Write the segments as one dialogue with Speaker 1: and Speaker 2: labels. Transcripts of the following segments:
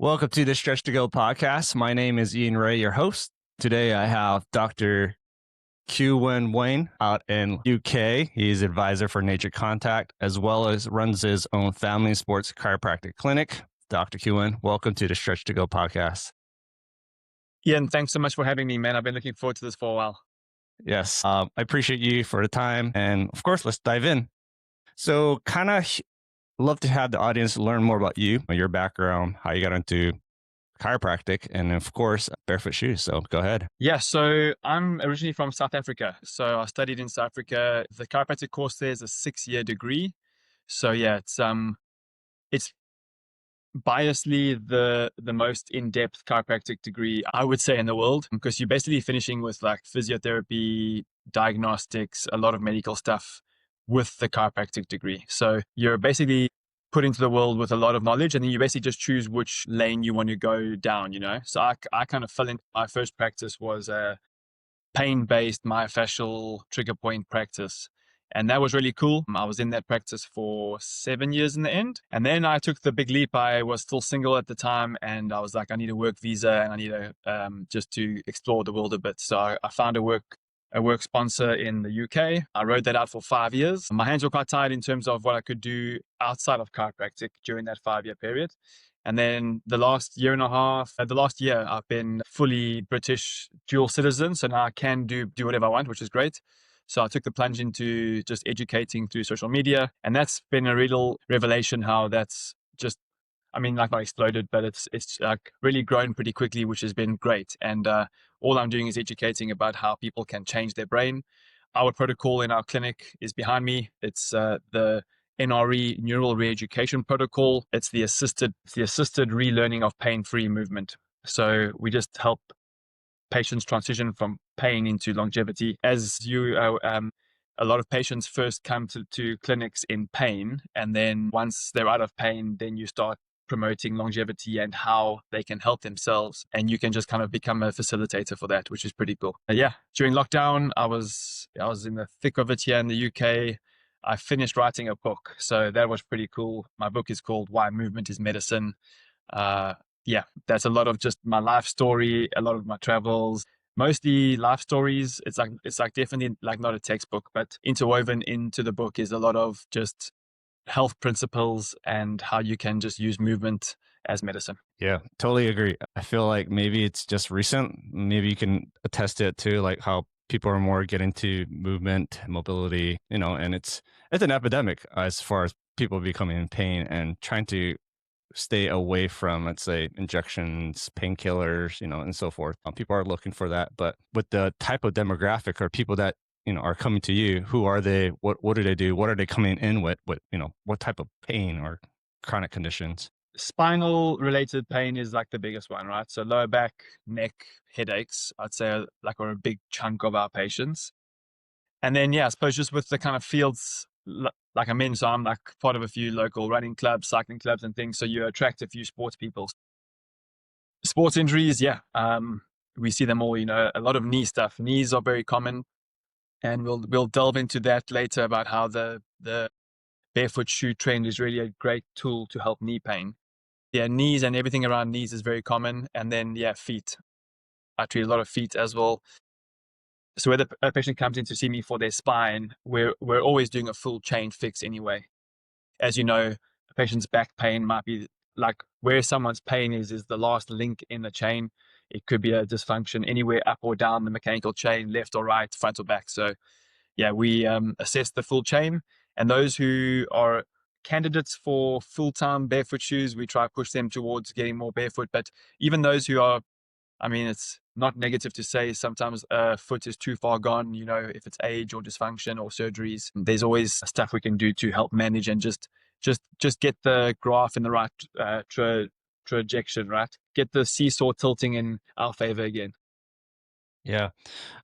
Speaker 1: Welcome to the Stretch to Go podcast. My name is Ian Ray, your host. Today I have Dr. Cuan Wayne out in UK. He's advisor for NaturContact, as well as runs his own family sports chiropractic clinic. Dr. Cuan, welcome to the Stretch to Go podcast.
Speaker 2: Ian, thanks so much for having me, man. I've been looking forward to this for a while.
Speaker 1: Yes, I appreciate you for the time. And of course, let's dive in. So kind of love to have the audience learn more about you, your background, how you got into chiropractic, and of course, barefoot shoes. So go ahead.
Speaker 2: Yeah, so I'm originally from South Africa. So I studied in South Africa. The chiropractic course there is a 6-year degree. So yeah, it's biasly the most in-depth chiropractic degree I would say in the world, because you're basically finishing with like physiotherapy, diagnostics, a lot of medical stuff with the chiropractic degree. So you're basically put into the world with a lot of knowledge, and then you basically just choose which lane you want to go down, you know? So I kind of fell in. My first practice was a pain-based myofascial trigger point practice. And that was really cool. I was in that practice for 7 years in the end. And then I took the big leap. I was still single at the time, and I was like, I need a work visa and I need just to explore the world a bit. So I found a work sponsor in the UK. I rode that out for 5 years. My hands were quite tied in terms of what I could do outside of chiropractic during that 5-year period. And then the last year, I've been fully British dual citizen. So now I can do whatever I want, which is great. So I took the plunge into just educating through social media. And that's been a real revelation how that's just, not exploded, but it's like really grown pretty quickly, which has been great. And all I'm doing is educating about how people can change their brain. Our protocol in our clinic is behind me. It's the NRE, Neural Re-Education Protocol. It's the assisted relearning of pain-free movement. So we just help patients transition from pain into longevity. As a lot of patients first come to clinics in pain, and then once they're out of pain, then you start promoting longevity and how they can help themselves, and you can just kind of become a facilitator for that, which is pretty cool. During lockdown, I was in the thick of it here in the UK. I finished writing a book, so that was pretty cool. My book is called Why Movement is Medicine. That's a lot of just my life story, a lot of my travels, mostly life stories. It's like definitely like not a textbook, but interwoven into the book is a lot of just health principles and how you can just use movement as medicine.
Speaker 1: Yeah, totally agree. I feel like maybe it's just recent. Maybe you can attest to it too, like how people are more getting to movement, mobility, and it's an epidemic as far as people becoming in pain and trying to stay away from, let's say, injections, painkillers, and so forth. People are looking for that. But with the type of demographic or people that, are coming to you, who are they? What do they do? What are they coming in with? What type of pain or chronic conditions?
Speaker 2: Spinal related pain is like the biggest one, right? So lower back, neck, headaches, I'd say are a big chunk of our patients. And then, I suppose just with the kind of fields, like I'm in, so I'm like part of a few local running clubs, cycling clubs and things. So you attract a few sports people. Sports injuries, we see them all, a lot of knee stuff. Knees are very common. And we'll delve into that later about how the barefoot shoe trend is really a great tool to help knee pain. Knees and everything around knees is very common. And then, feet. I treat a lot of feet as well. So whether a patient comes in to see me for their spine, we're always doing a full chain fix anyway. As you know, a patient's back pain might be like where someone's pain is the last link in the chain. It could be a dysfunction anywhere up or down the mechanical chain, left or right, front or back. So we assess the full chain, and those who are candidates for full-time barefoot shoes, we try to push them towards getting more barefoot. But even those who are, it's not negative to say sometimes a foot is too far gone, if it's age or dysfunction or surgeries. There's always stuff we can do to help manage and just get the graph in the right trajectory, right? Get the seesaw tilting in our favor again.
Speaker 1: Yeah.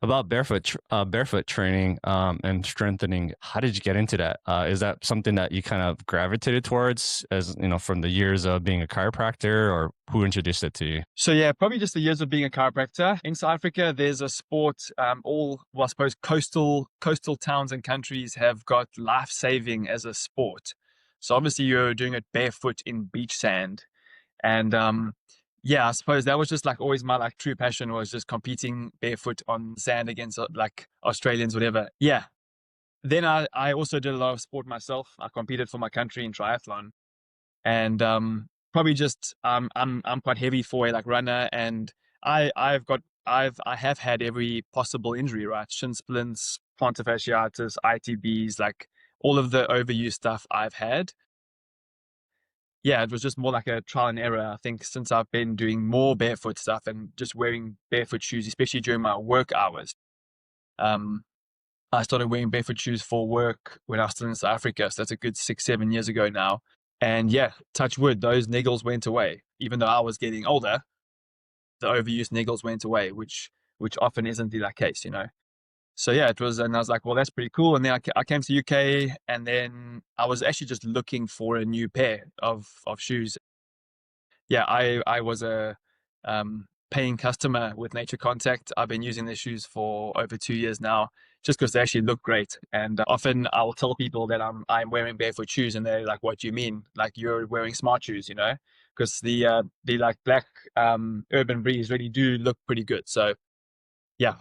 Speaker 1: About barefoot training and strengthening, how did you get into that? Is that something that you kind of gravitated towards as, from the years of being a chiropractor, or who introduced it to you?
Speaker 2: So probably just the years of being a chiropractor. In South Africa, there's a sport, I suppose coastal towns and countries have got life-saving as a sport. So obviously you're doing it barefoot in beach sand. And yeah, I suppose that was just like always my like true passion, was just competing barefoot on sand against like Australians, whatever. Yeah. Then I also did a lot of sport myself. I competed for my country in triathlon, and probably just I'm quite heavy for a like runner, and I have had every possible injury, right? Shin splints, plantar fasciitis, ITBs, like all of the overuse stuff I've had. Yeah, it was just more like a trial and error. I think since I've been doing more barefoot stuff and just wearing barefoot shoes, especially during my work hours. Um, I started wearing barefoot shoes for work when I was still in South Africa. So that's a good 6, 7 years ago now. And yeah, touch wood, those niggles went away. Even though I was getting older, the overuse niggles went away, which often isn't the case, you know. So yeah, it was, and I was like, well, that's pretty cool. And then I came to UK, and then I was actually just looking for a new pair of shoes. Yeah, I was a paying customer with NaturContact. I've been using their shoes for over 2 years now, just because they actually look great. And often I'll tell people that I'm wearing barefoot shoes, and they're like, "What do you mean? Like you're wearing smart shoes, you know?" Because the like black Urban Breeze really do look pretty good. So yeah,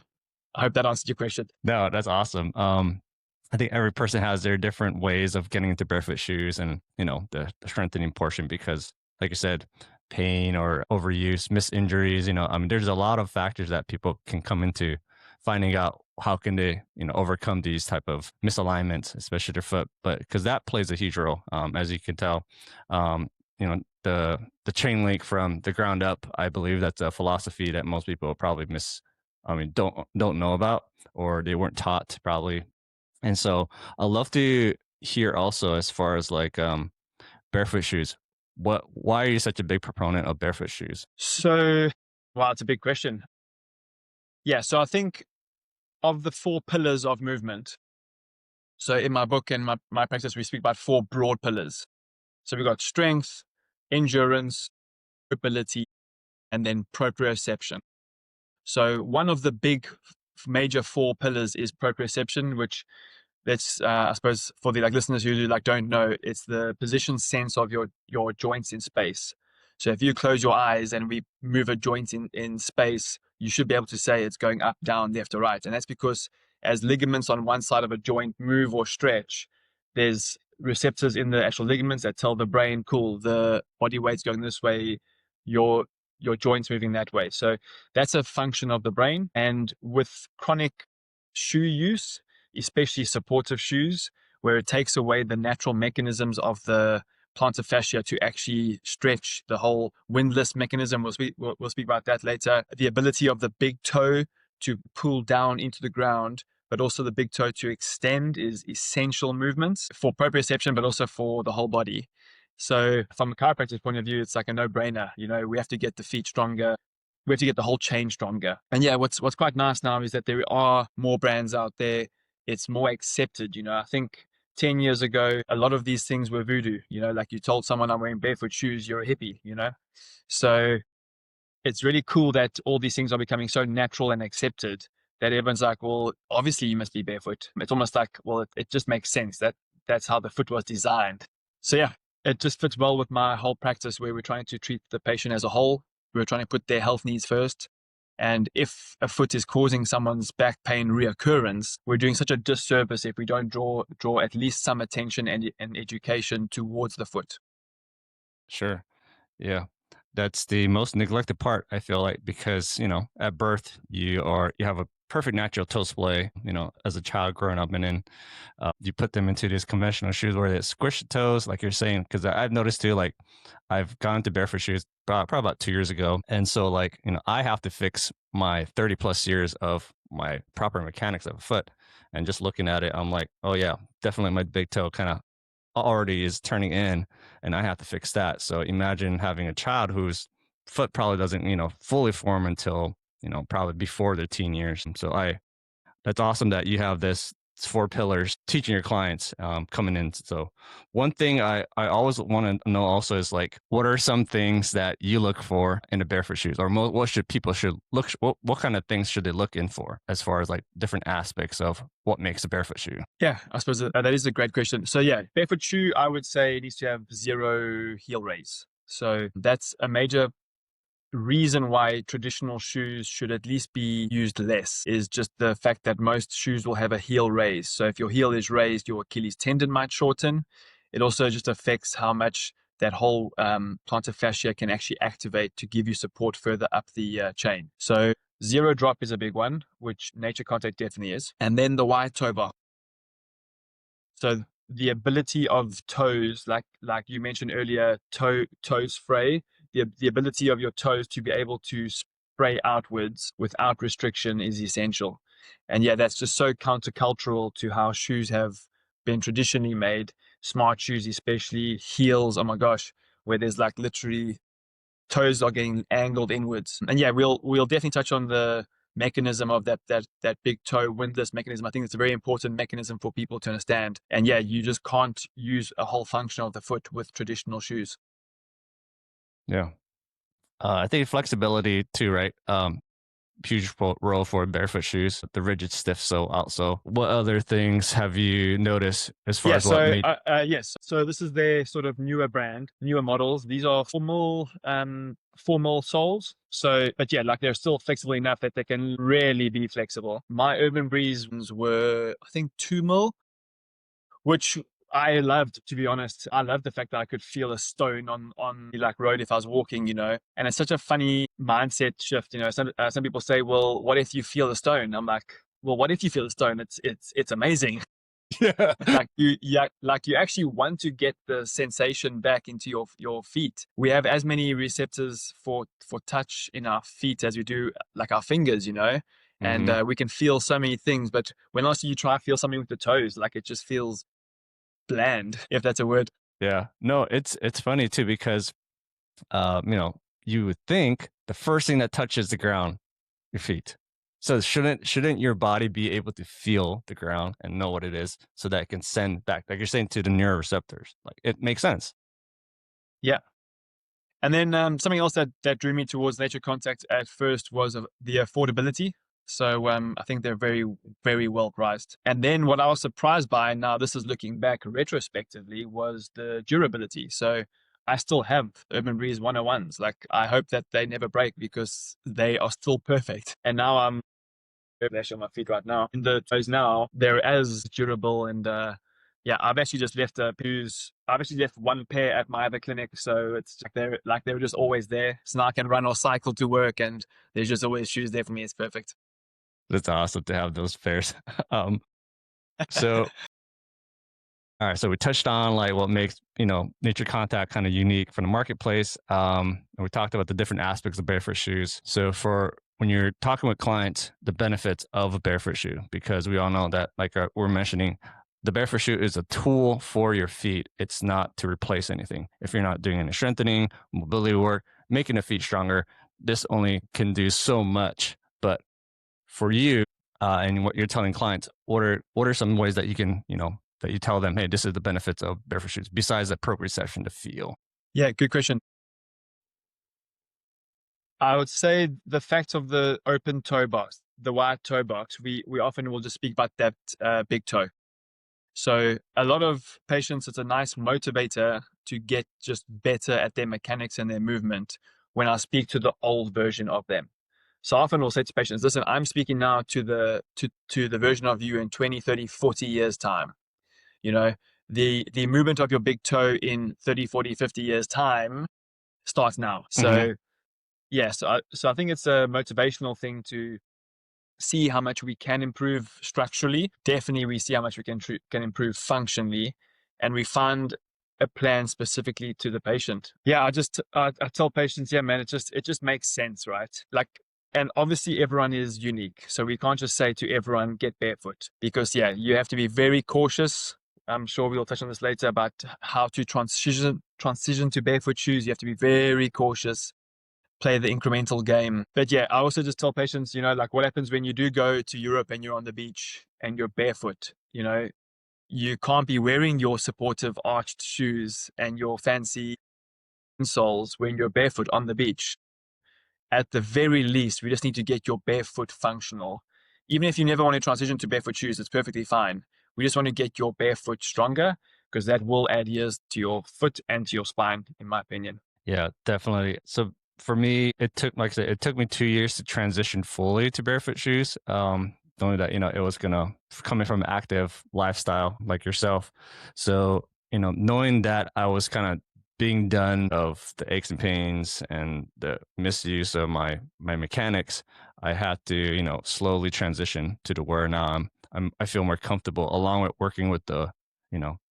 Speaker 2: I hope that answered your question.
Speaker 1: No, that's awesome. I think every person has their different ways of getting into barefoot shoes and, the strengthening portion because, like you said, pain or overuse, missed injuries, I mean, there's a lot of factors that people can come into finding out how can they, overcome these type of misalignments, especially their foot. But because that plays a huge role, as you can tell, the chain link from the ground up, I believe that's a philosophy that most people probably don't know about, or they weren't taught probably. And so I'd love to hear also as far as like barefoot shoes. Why are you such a big proponent of barefoot shoes?
Speaker 2: So, wow, it's a big question. Yeah, so I think of the 4 pillars of movement. So in my book and my practice, we speak about 4 broad pillars. So we've got strength, endurance, mobility, and then proprioception. So one of the big major 4 pillars is proprioception, which that's I suppose for the listeners who don't know, it's the position sense of your joints in space. So if you close your eyes and we move a joint in space, you should be able to say it's going up, down, left, or right. And that's because as ligaments on one side of a joint move or stretch, there's receptors in the actual ligaments that tell the brain, cool, the body weight's going this way, your joints moving that way. So that's a function of the brain. And with chronic shoe use, especially supportive shoes, where it takes away the natural mechanisms of the plantar fascia to actually stretch, the whole windlass mechanism. We'll speak about that later. The ability of the big toe to pull down into the ground, but also the big toe to extend, is essential movements for proprioception, but also for the whole body. So from a chiropractor's point of view, it's like a no-brainer. We have to get the feet stronger. We have to get the whole chain stronger. And yeah, what's quite nice now is that there are more brands out there. It's more accepted. I think 10 years ago, a lot of these things were voodoo. Like you told someone, I'm wearing barefoot shoes, you're a hippie. So it's really cool that all these things are becoming so natural and accepted that everyone's like, well, obviously you must be barefoot. It's almost like, well, it just makes sense that that's how the foot was designed. So yeah, it just fits well with my whole practice, where we're trying to treat the patient as a whole. We're trying to put their health needs first. And if a foot is causing someone's back pain reoccurrence, we're doing such a disservice if we don't draw at least some attention and education towards the foot.
Speaker 1: Sure. Yeah. That's the most neglected part, I feel like, because, at birth, you have a perfect natural toe splay, as a child growing up. And then you put them into these conventional shoes where they squish the toes, like you're saying, because I've noticed too, like I've gone to barefoot shoes probably about 2 years ago. And so like, I have to fix my 30 plus years of my proper mechanics of a foot. And just looking at it, I'm like, oh yeah, definitely my big toe kind of already is turning in, and I have to fix that. So imagine having a child whose foot probably doesn't, fully form until, probably before their teen years. And so that's awesome that you have this 4 pillars teaching your clients coming in. So one thing I always want to know also is like, what are some things that you look for in a barefoot shoes, or what should people look, what kind of things should they look in for as far as like different aspects of what makes a barefoot shoe?
Speaker 2: Yeah, I suppose that is a great question. So yeah, barefoot shoe, I would say, needs to have 0 heel raise. So that's a major reason why traditional shoes should at least be used less, is just the fact that most shoes will have a heel raise. So if your heel is raised, your Achilles tendon might shorten. It also just affects how much that whole plantar fascia can actually activate to give you support further up the chain. So zero drop is a big one, which NaturContact definitely is. And then the wide toe box. So the ability of toes, like you mentioned earlier, toes fray, the ability of your toes to be able to spray outwards without restriction is essential. And yeah, that's just so countercultural to how shoes have been traditionally made. Smart shoes, especially heels, oh my gosh, where there's like literally toes are getting angled inwards. And yeah, we'll definitely touch on the mechanism of that big toe windlass mechanism. I think it's a very important mechanism for people to understand. And yeah, you just can't use a whole function of the foot with traditional shoes.
Speaker 1: Yeah. I think flexibility too, right? Huge role for barefoot shoes, the rigid stiff sole outsole. What other things have you noticed as far
Speaker 2: Yeah,
Speaker 1: as what
Speaker 2: so
Speaker 1: made?
Speaker 2: yes, so this is their sort of newer brand, newer models. These are formal soles. So, but yeah, like they're still flexible enough that they can really be flexible. My Urban Breeze ones were, I think, 2 mil, which I loved, to be honest. I loved the fact that I could feel a stone on the like road if I was walking, And it's such a funny mindset shift, Some people say, "Well, what if you feel a stone?" I'm like, "Well, what if you feel a stone? It's amazing."
Speaker 1: Yeah.
Speaker 2: Like you actually want to get the sensation back into your feet. We have as many receptors for touch in our feet as we do like our fingers, and
Speaker 1: Hmm.
Speaker 2: we can feel so many things. But when last you try to feel something with the toes, like it just feels bland, if that's a word.
Speaker 1: Yeah. No, it's funny too because you would think the first thing that touches the ground, your feet. So shouldn't your body be able to feel the ground and know what it is so that it can send back, like you're saying, to the neuroreceptors? Like it makes sense.
Speaker 2: Yeah. And then something else that drew me towards NaturContact at first was the affordability. So I think they're very, very well priced. And then what I was surprised by, now this is looking back retrospectively, was the durability. So I still have Urban Breeze 101s. Like I hope that they never break because they are still perfect. And now I'm actually on my feet right now. In the toes now, they're as durable and yeah, I've actually just left I've actually left one pair at my other clinic, so it's like they were just always there. So now I can run or cycle to work, and there's just always shoes there for me. It's perfect.
Speaker 1: That's awesome to have those pairs. um, so all right, so we touched on like what makes Nature Contact kind of unique from the marketplace. And we talked about the different aspects of barefoot shoes. So for when you're talking with clients, the benefits of a barefoot shoe, because we all know that, like we're mentioning, the barefoot shoe is a tool for your feet. It's not to replace anything. If you're not doing any strengthening, mobility work, making the feet stronger, this only can do so much. But for you, and what you're telling clients, what are some ways that you can, that you tell them, hey, this is the benefits of barefoot shoes besides the proprioception to feel?
Speaker 2: Yeah, good question. I would say the fact of the open toe box, the wide toe box, we often will just speak about that big toe. So a lot of patients, it's a nice motivator to get just better at their mechanics and their movement when I speak to the old version of them. So often we'll say to patients, listen, I'm speaking now to the version of you in 20, 30, 40 years time. You know, the movement of your big toe in 30, 40, 50 years time starts now.
Speaker 1: Hmm.
Speaker 2: So yeah, so I think it's a motivational thing to see how much we can improve structurally. Definitely, we see how much we can improve functionally, and we find a plan specifically to the patient. Yeah, I tell patients, yeah, man, it just makes sense, right? Like, and obviously everyone is unique, so we can't just say to everyone get barefoot because yeah, you have to be very cautious. I'm sure we'll touch on this later about how to transition to barefoot shoes. You have to be very cautious, play the incremental game. But yeah, I also just tell patients, like what happens when you do go to Europe and you're on the beach and you're barefoot, you can't be wearing your supportive arched shoes and your fancy insoles when you're barefoot on the beach. At the very least, we just need to get your barefoot functional. Even if you never want to transition to barefoot shoes, it's perfectly fine. We just want to get your barefoot stronger because that will add years to your foot and to your spine, in my opinion.
Speaker 1: Yeah, definitely. So for me, it took, like I said, it took me 2 years to transition fully to barefoot shoes. Knowing that, it was coming from an active lifestyle like yourself. So, knowing that I was kind of being done of the aches and pains and the misuse of my mechanics, I had to, slowly transition to the where now I feel more comfortable along with working with the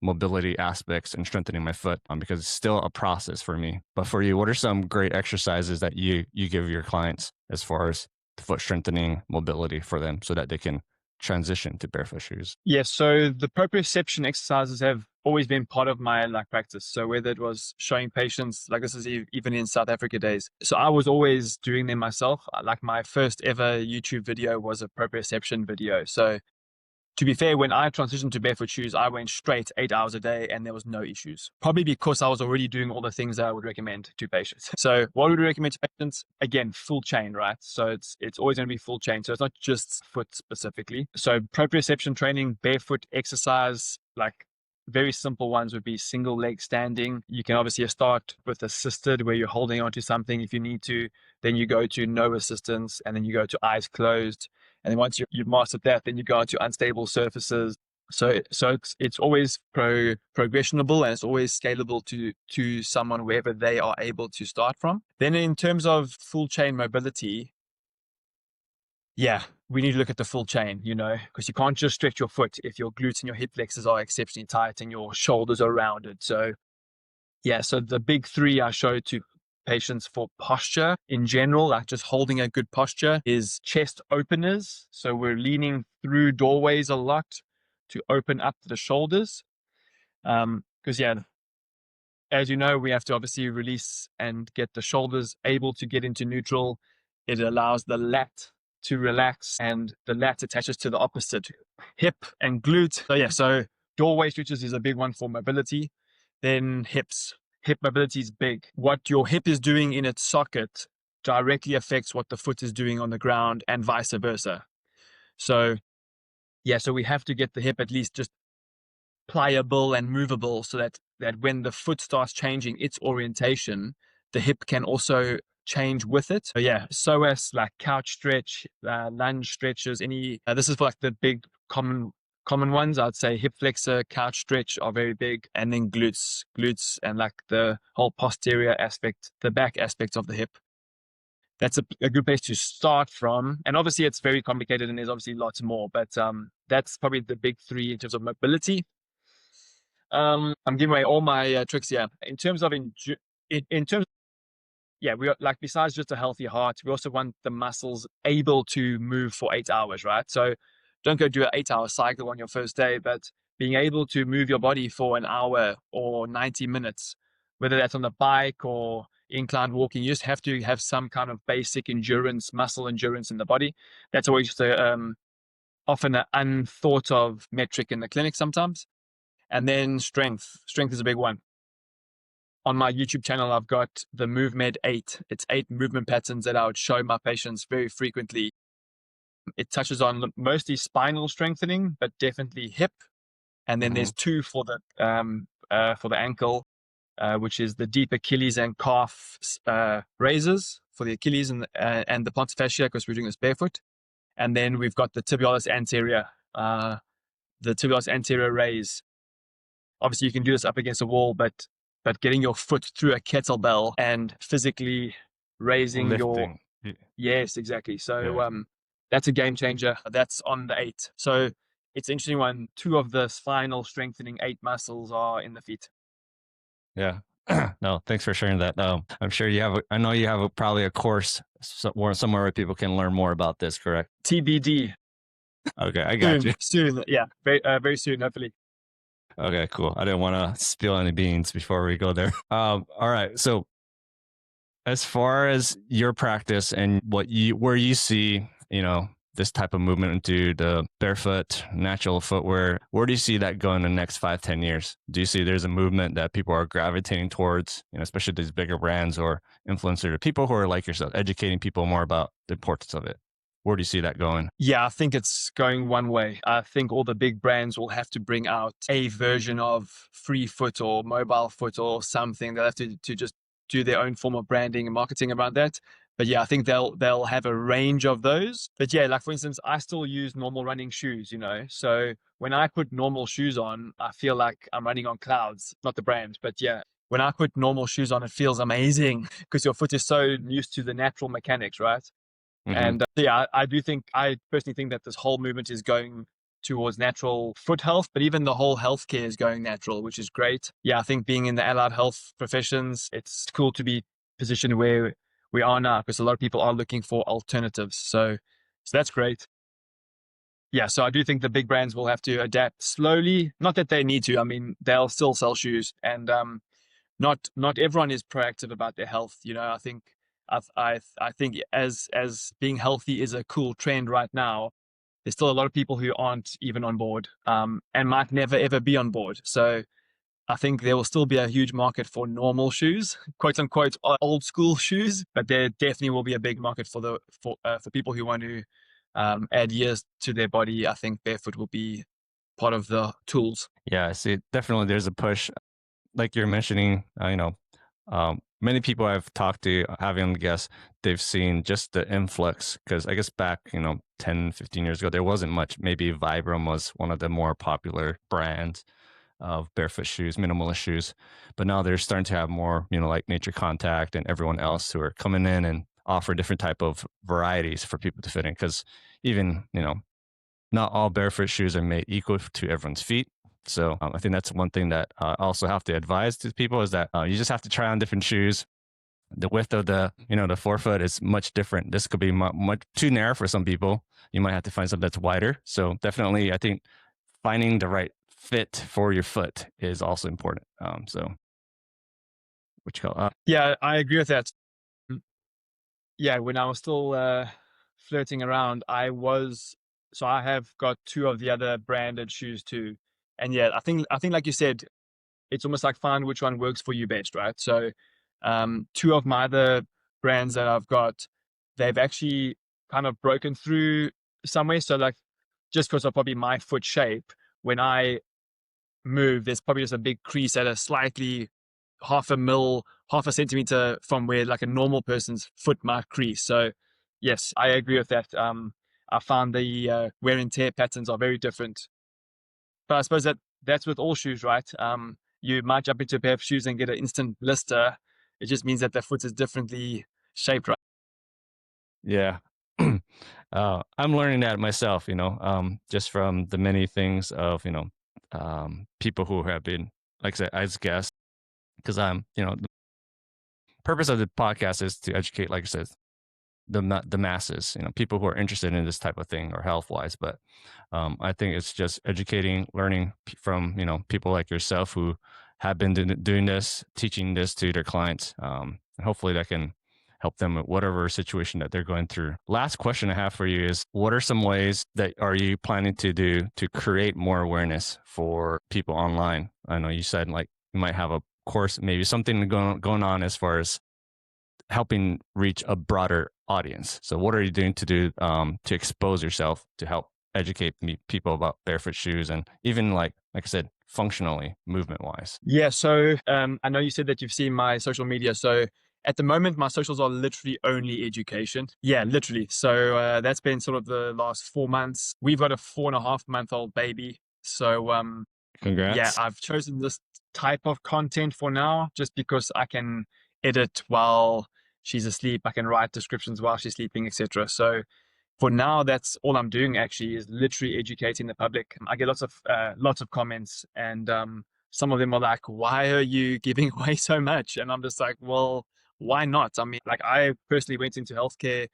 Speaker 1: mobility aspects and strengthening my foot, because it's still a process for me. But for you, what are some great exercises that you give your clients as far as foot strengthening mobility for them so that they can transition to barefoot shoes?
Speaker 2: Yeah, so the proprioception exercises have always been part of my practice. So whether it was showing patients, like this is even in South Africa days. So I was always doing them myself. Like my first ever YouTube video was a proprioception video. So to be fair, when I transitioned to barefoot shoes, I went straight 8 hours a day and there was no issues. Probably because I was already doing all the things that I would recommend to patients. So what would we recommend to patients? Again, full chain, right? So it's always going to be full chain. So it's not just foot specifically. So proprioception training, barefoot exercise, like very simple ones would be single leg standing. You can obviously start with assisted where you're holding onto something if you need to. Then you go to no assistance and then you go to eyes closed. And then once you've mastered that, then you go into unstable surfaces. So it's always progressionable and it's always scalable to someone wherever they are able to start from. Then in terms of full chain mobility, yeah, we need to look at the full chain, because you can't just stretch your foot if your glutes and your hip flexors are exceptionally tight and your shoulders are rounded. So yeah, so the big three I show to patients for posture in general, like just holding a good posture, is chest openers. So we're leaning through doorways a lot to open up the shoulders. Because yeah, as you know, we have to obviously release and get the shoulders able to get into neutral. It allows the lat to relax and the lat attaches to the opposite hip and glute. So yeah, so doorway stretches is a big one for mobility. Then hips. Hip mobility is big. What your hip is doing in its socket directly affects what the foot is doing on the ground and vice versa. So yeah, so we have to get the hip at least just pliable and movable so that when the foot starts changing its orientation, the hip can also change with it. So yeah, psoas, like couch stretch, lunge stretches, this is for like the big common ones. I'd say hip flexor, couch stretch are very big, and then glutes and like the whole posterior aspect, the back aspects of the hip. That's a good place to start from. And obviously it's very complicated and there's obviously lots more, but that's probably the big three in terms of mobility. I'm giving away all my tricks here. In terms of yeah, we are, like, besides just a healthy heart, we also want the muscles able to move for 8 hours, right? So don't go do an 8 hour cycle on your first day, but being able to move your body for an hour or 90 minutes, whether that's on the bike or inclined walking, you just have to have some kind of basic endurance, muscle endurance in the body. That's always just often an unthought of metric in the clinic sometimes. And then strength. Strength is a big one. On my YouTube channel, I've got the MoveMed 8. It's 8 movement patterns that I would show my patients very frequently. It touches on mostly spinal strengthening, but definitely hip. And then there's 2 for the ankle, which is the deep Achilles and calf raises for the Achilles and the plantar fascia, because we're doing this barefoot. And then we've got the tibialis anterior, raise. Obviously you can do this up against a wall, but getting your foot through a kettlebell and physically raising your,
Speaker 1: Lifting.
Speaker 2: yes, exactly. So
Speaker 1: Yeah.
Speaker 2: that's a game changer. That's on the 8. So it's interesting when 2 of the spinal strengthening 8 muscles are in the feet.
Speaker 1: Yeah. No, thanks for sharing that. I'm sure I know you have probably a course somewhere where people can learn more about this, correct?
Speaker 2: TBD.
Speaker 1: Okay, I got you.
Speaker 2: Soon. Yeah, very soon, hopefully.
Speaker 1: Okay, cool. I didn't want to spill any beans before we go there. All right. So as far as your practice and where you see, this type of movement into the barefoot natural footwear, where do you see that going in the next 5-10 years? Do you see there's a movement that people are gravitating towards, especially these bigger brands or influencers, people who are like yourself, educating people more about the importance of it? Where do you see that going?
Speaker 2: Yeah, I think it's going one way. I think all the big brands will have to bring out a version of free foot or mobile foot or something. They'll have to just do their own form of branding and marketing around that. But yeah, I think they'll have a range of those. But yeah, like for instance, I still use normal running shoes, So when I put normal shoes on, I feel like I'm running on clouds, not the brand, but yeah. When I put normal shoes on, it feels amazing because your foot is so used to the natural mechanics, right?
Speaker 1: Hmm.
Speaker 2: And yeah, I personally think that this whole movement is going towards natural foot health, but even the whole healthcare is going natural, which is great. Yeah, I think being in the allied health professions, it's cool to be positioned where we are now because a lot of people are looking for alternatives. So that's great. Yeah, so I do think the big brands will have to adapt slowly. Not that they need to. I mean, they'll still sell shoes, and not everyone is proactive about their health. I think as being healthy is a cool trend right now. There's still a lot of people who aren't even on board, and might never ever be on board. So I think there will still be a huge market for normal shoes, quote unquote, old school shoes. But there definitely will be a big market for people who want to add years to their body. I think barefoot will be part of the tools.
Speaker 1: Yeah, I see. Definitely, there's a push, like you're mentioning. Many people I've talked to, having guests, they've seen just the influx because I guess back, 10, 15 years ago, there wasn't much. Maybe Vibram was one of the more popular brands of barefoot shoes, minimalist shoes. But now they're starting to have more, like NaturContact and everyone else who are coming in and offer different type of varieties for people to fit in. Because even, not all barefoot shoes are made equal to everyone's feet. So I think that's one thing that I also have to advise to people is that you just have to try on different shoes. The width of the forefoot is much different. This could be much too narrow for some people. You might have to find something that's wider. So definitely, I think finding the right fit for your foot is also important. So what you call
Speaker 2: Yeah, I agree with that. Yeah, when I was still flirting around, so I have got two of the other branded shoes too. And yeah, I think like you said, it's almost like find which one works for you best, right? So two of my other brands that I've got, they've actually kind of broken through somewhere. So like just because of probably my foot shape, when I move, there's probably just a big crease at a slightly half a centimeter from where like a normal person's foot might crease. So yes, I agree with that. I found the wear and tear patterns are very different. But I suppose that's with all shoes, right? You might jump into a pair of shoes and get an instant blister. It just means that the foot is differently shaped, right?
Speaker 1: yeah. I'm learning that myself, just from the many things of, people who have been, like I said, as guests, because the purpose of the podcast is to educate, like I said, the masses, people who are interested in this type of thing or health wise. But I think it's just educating, learning from people like yourself who have been doing this, teaching this to their clients, and hopefully that can help them with whatever situation that they're going through. Last question I have for you is: what are some ways that are you planning to do to create more awareness for people online? I know you said like you might have a course, maybe something going on as far as helping reach a broader audience. So what are you doing to expose yourself to help educate people about barefoot shoes and even like I said, functionally, movement wise?
Speaker 2: Yeah. So I know you said that you've seen my social media. So at the moment, my socials are literally only education. Yeah, literally. So that's been sort of the last 4 months. We've got a 4.5-month-old baby. So yeah,
Speaker 1: Congrats.
Speaker 2: I've chosen this type of content for now just because I can edit while she's asleep. I can write descriptions while she's sleeping, etc. So for now, that's all I'm doing actually is literally educating the public. I get lots of comments, and some of them are like, "Why are you giving away so much?" And I'm just like, "Well, why not?" I mean, like I personally went into healthcare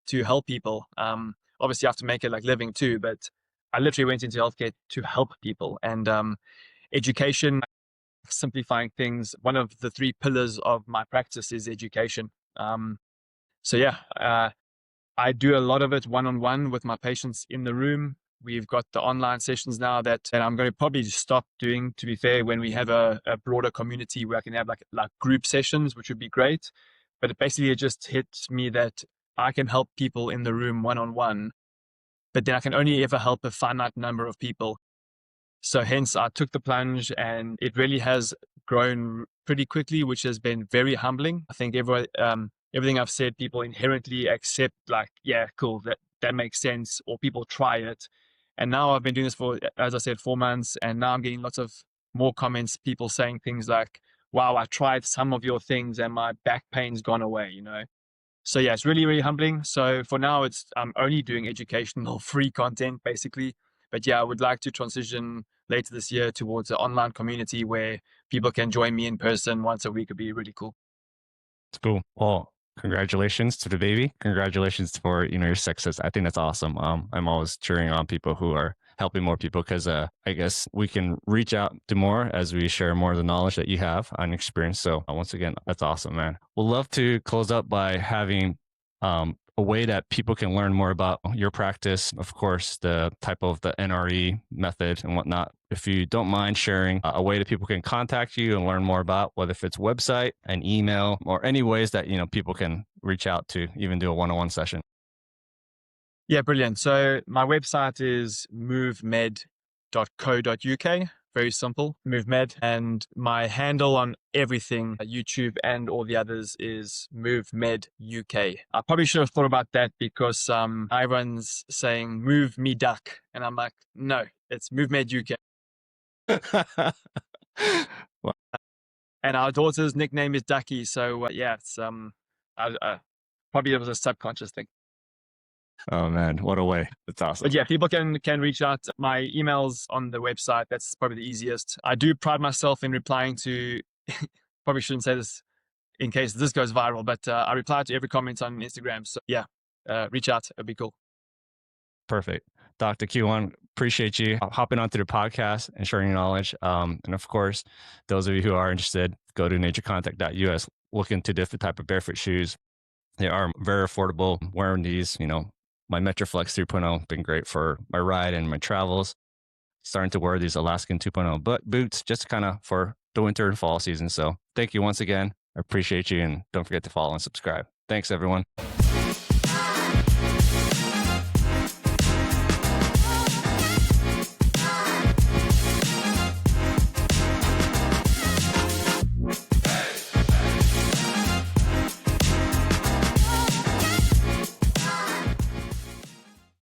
Speaker 2: to help people. Obviously, I have to make it like living too, but I literally went into healthcare to help people, and education, simplifying things. One of the three pillars of my practice is education. So yeah, I do a lot of it one-on-one with my patients in the room. We've got the online sessions now that and I'm going to probably stop doing, to be fair, when we have a broader community where I can have like group sessions, which would be great. But it just hits me that I can help people in the room one-on-one, but then I can only ever help a finite number of people. So hence I took the plunge, and it really has grown pretty quickly, which has been very humbling. I think everything I've said, people inherently accept, like, yeah, cool, that makes sense, or people try it. And now I've been doing this for, as I said, 4 months, and now I'm getting lots of more comments, people saying things like, wow, I tried some of your things and my back pain's gone away, you know? So yeah, it's really, really humbling. So for now, I'm only doing educational free content basically. But yeah, I would like to transition later this year towards an online community where people can join me in person once a week. Would be really cool.
Speaker 1: It's cool. Well, congratulations to the baby. Congratulations for, your success. I think that's awesome. I'm always cheering on people who are helping more people because I guess we can reach out to more as we share more of the knowledge that you have and experience. So once again, that's awesome, man. We'll love to close up by having a way that people can learn more about your practice, of course, the type of the NRE method and whatnot. If you don't mind sharing a way that people can contact you and learn more about, whether if it's website, an email, or any ways that, people can reach out to even do a one-on-one session.
Speaker 2: Yeah, brilliant. So my website is movemeduk. Very simple, MoveMed. And my handle on everything, YouTube and all the others, is movemeduk. I probably should have thought about that because everyone's saying movemeduk, and I'm like, no, it's movemeduk.
Speaker 1: Well,
Speaker 2: And our daughter's nickname is Ducky, so yeah, it's probably it was a subconscious thing.
Speaker 1: oh man, what a way. That's awesome.
Speaker 2: But yeah, people can reach out. My email's on the website. That's probably the easiest. I do pride myself in replying to, probably shouldn't say this in case this goes viral, but I reply to every comment on Instagram. So yeah, reach out. It'd be cool.
Speaker 1: Perfect. Dr. Cuan, appreciate you hopping onto the podcast and sharing your knowledge. And of course, those of you who are interested, go to NaturContact.us, look into different type of barefoot shoes. They are very affordable. Wearing these, my Metroflex 3.0 been great for my ride and my travels. Starting to wear these Alaskan 2.0 boots just kind of for the winter and fall season. So thank you once again. I appreciate you. And don't forget to follow and subscribe. Thanks, everyone.